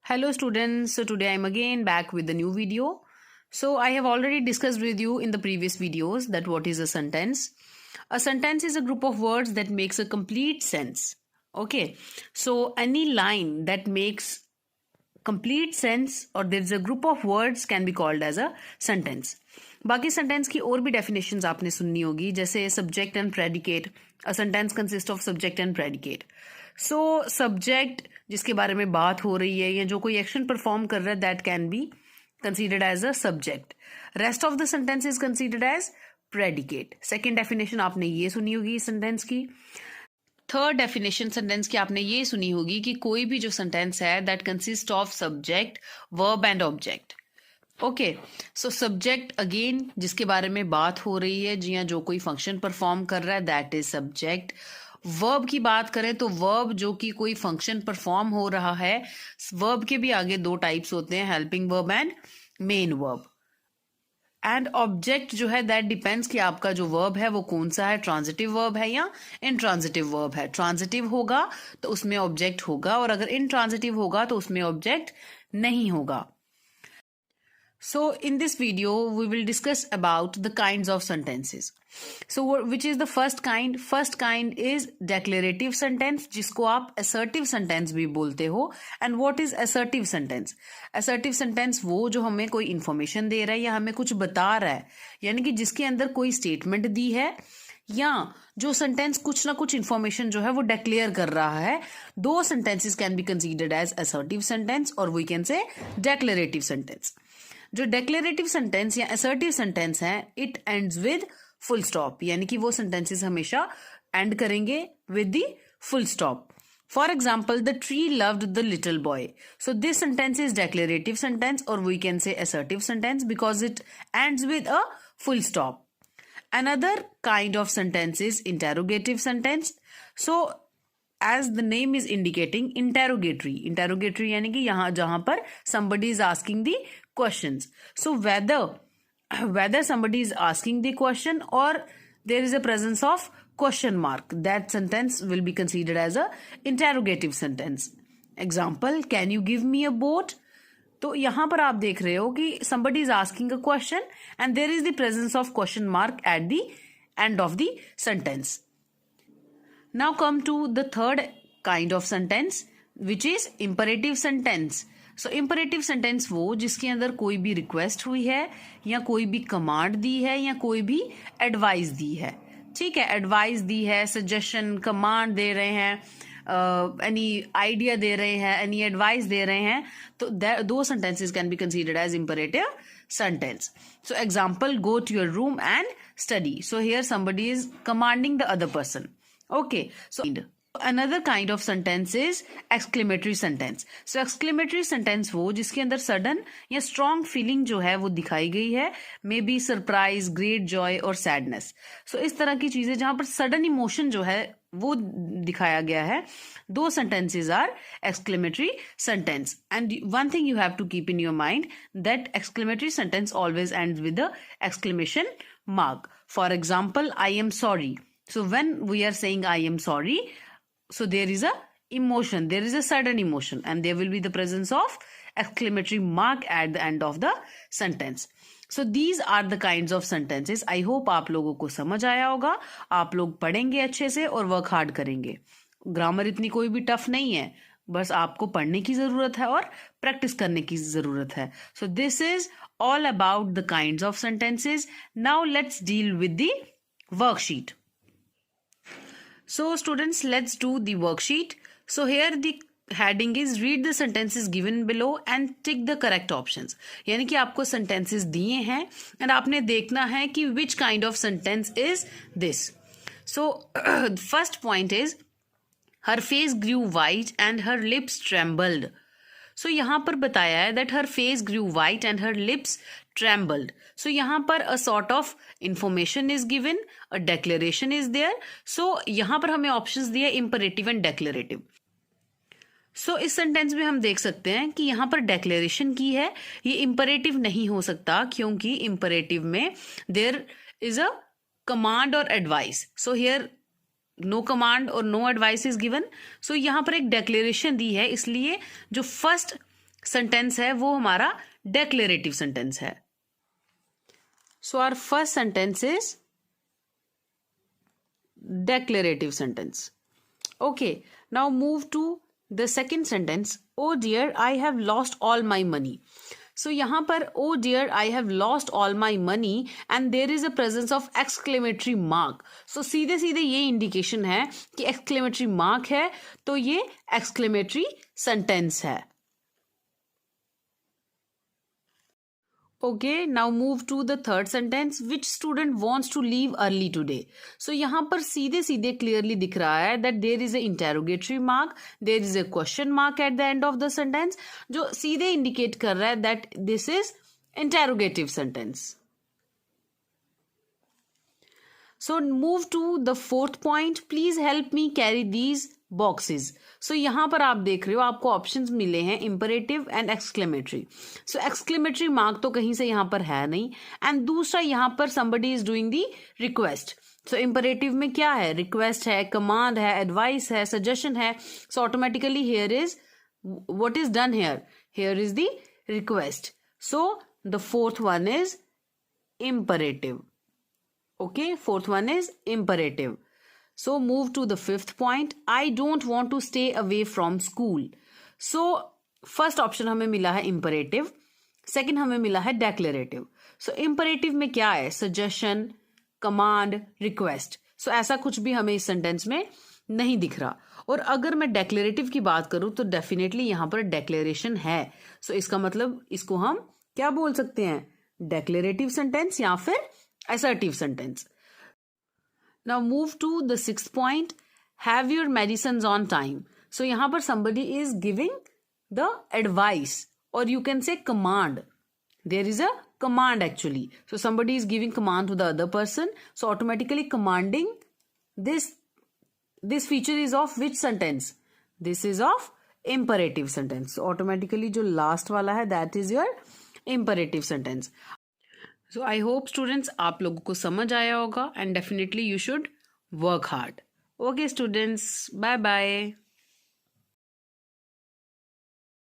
Hello students, so today I'm again back with the new video. So I have already discussed with you in the previous videos that what is a sentence. A sentence is a group of words that makes a complete sense. Okay, so any line that makes complete sense or there is a group of words can be called as a sentence. बाकी sentence की और भी definitions आपने सुननी होगी, जैसे subject and predicate. A sentence consist of subject and predicate. So subject जिसके बारे में बात हो रही है या जो कोई एक्शन परफॉर्म कर रहा है, that can be considered as a subject. Rest of the sentence is considered as predicate. Second definition आपने ये सुनी होगी सेंटेंस की. थर्ड डेफिनेशन सेंटेंस की आपने ये सुनी होगी कि कोई भी जो सेंटेंस है that consist of subject, verb and object. Okay, so subject again जिसके बारे में बात हो रही है, जी हाँ, जो कोई फंक्शन परफॉर्म कर रहा है, दैट इज सब्जेक्ट. वर्ब की बात करें तो वर्ब जो कि कोई फंक्शन परफॉर्म हो रहा है. वर्ब के भी आगे दो टाइप्स होते हैं, helping verb and main verb. And object जो है दैट डिपेंड्स कि आपका जो वर्ब है वो कौन सा है, ट्रांजिटिव वर्ब है या इनट्रांजिटिव वर्ब है. ट्रांजिटिव होगा तो उसमें ऑब्जेक्ट होगा और अगर इनट्रांजिटिव होगा तो उसमें ऑब्जेक्ट नहीं होगा. So in this video we will discuss about the kinds of sentences. So which is the first kind? First kind is declarative sentence, जिसको आप assertive sentence भी बोलते हो. And what is assertive sentence? Assertive sentence वो जो हमें कोई information दे रहा है या हमें कुछ बता रहा है, यानी कि जिसके अंदर कोई statement दी है या जो सेंटेंस कुछ ना कुछ इंफॉर्मेशन जो है वो डिक्लेयर कर रहा है. दो sentences can be considered as assertive sentence और we can say declarative sentence. जो डेक्लेरेटिव सेंटेंस या असर्टिव सेंटेंस है, it ends with full stop, यानी कि वो सेंटेंसेस हमेशा एंड करेंगे with the full stop. For example, the tree loved the little boy. So this sentence is declarative sentence और we can say assertive sentence because it ends with a full stop. Another kind of sentence is interrogative sentence. So as the name is indicating, interrogatory यानी कि यहाँ जहाँ पर somebody is asking the questions. So whether somebody is asking the question or there is a presence of question mark, that sentence will be considered as a interrogative sentence. Example, can you give me a boat? तो यहां पर आप देख रहे हो कि somebody is asking a question and there is the presence of question mark at the end of the sentence. Now come to the third kind of sentence, which is imperative sentence. So imperative sentence वो जिसके अंदर कोई भी request हुई है या कोई भी command दी है या कोई भी advice दी है. ठीक है, advice दी है, suggestion, command दे रहे हैं, any idea दे रहे हैं, any advice दे रहे हैं, तो those sentences can be considered as imperative sentence. So example, go to your room and study. So here somebody is commanding the other person. Okay, so another kind of sentence is exclamatory sentence. So exclamatory sentence वो जिसके अंदर sudden या strong feeling जो है वो दिखाई गई है, may be surprise, great joy और sadness. So इस तरह की चीजें जहां पर sudden emotion जो है वो दिखाया गया है, those sentences are exclamatory sentence. And one thing you have to keep in your mind, that exclamatory sentence always ends with the exclamation mark. For example, I am sorry. So when we are saying I am sorry, so there is a emotion, there is a sudden emotion and there will be the presence of exclamatory mark at the end of the sentence. So these are the kinds of sentences. I hope आप लोगों को समझ आया होगा. आप लोग पढ़ेंगे अच्छे से और वर्क हार्ड करेंगे. ग्रामर इतनी कोई भी टफ नहीं है, बस आपको पढ़ने की जरूरत है और प्रैक्टिस करने की जरूरत है. So this is all about the kinds of sentences. Now let's deal with the worksheet. So students, let's do the worksheet. So here the heading is read the sentences given below and tick the correct options. यानी कि आपको sentences दिए हैं and आपने देखना है कि which kind of sentence is this. So first point is her face grew white and her lips trembled. So यहाँ पर बताया है that her face grew white and her lips trembled. So यहाँ पर a sort of information is given, a declaration is there. So यहाँ पर हमें options दिए imperative and declarative. So इस सेंटेंस में हम देख सकते हैं कि यहाँ पर declaration की है, ये imperative नहीं हो सकता क्योंकि imperative में there is a command or advice. So here no command और no advice is given. So यहाँ पर एक डेक्लेरेशन दी है, इसलिए जो फर्स्ट सेंटेंस है वो हमारा डेक्लेरेटिव सेंटेंस है. So our first sentence is declarative sentence. Okay, now move to the second sentence. Oh dear, I have lost all my money. So यहाँ पर oh dear, I have lost all my money and there is a presence of exclamatory mark. So सीधे सीधे ये indication है कि exclamatory mark है, तो ये exclamatory sentence है. Okay, now move to the third sentence. Which student wants to leave early today? So यहाँ पर सीधे सीधे clearly दिख रहा है that there is a interrogatory mark, there is a question mark at the end of the sentence, जो सीधे indicate कर रहा है that this is interrogative sentence. So move to the fourth point. Please help me carry these boxes. So यहाँ पर आप देख रहे हो आपको ऑप्शंस मिले हैं imperative and exclamatory. So exclamatory mark तो कहीं से यहाँ पर है नहीं and दूसरा यहाँ पर somebody is doing the request. So imperative में क्या है? Request है, command है, advice है, suggestion है. So automatically here is what is done here? Here is the request. So the fourth one is imperative. Okay, fourth one is imperative. So move to the fifth point. I don't want to stay away from school. So first option हमें मिला है imperative, second हमें मिला है declarative. So imperative में क्या है? Suggestion, command, request. So ऐसा कुछ भी हमें इस sentence में नहीं दिख रहा. और अगर मैं declarative की बात करूं तो definitely यहाँ पर declaration है. So इसका मतलब इसको हम क्या बोल सकते हैं? Declarative sentence या फिर assertive sentence. Now move to the sixth point. Have your medicines on time. So यहाँ पर somebody is giving the advice or you can say command. There is a command actually. So somebody is giving command to the other person. So automatically commanding this feature is of which sentence? This is of imperative sentence. So automatically जो last वाला है that is your imperative sentence. So I hope students आप लोगों को समझ आया होगा and definitely you should work hard. Okay students, bye bye.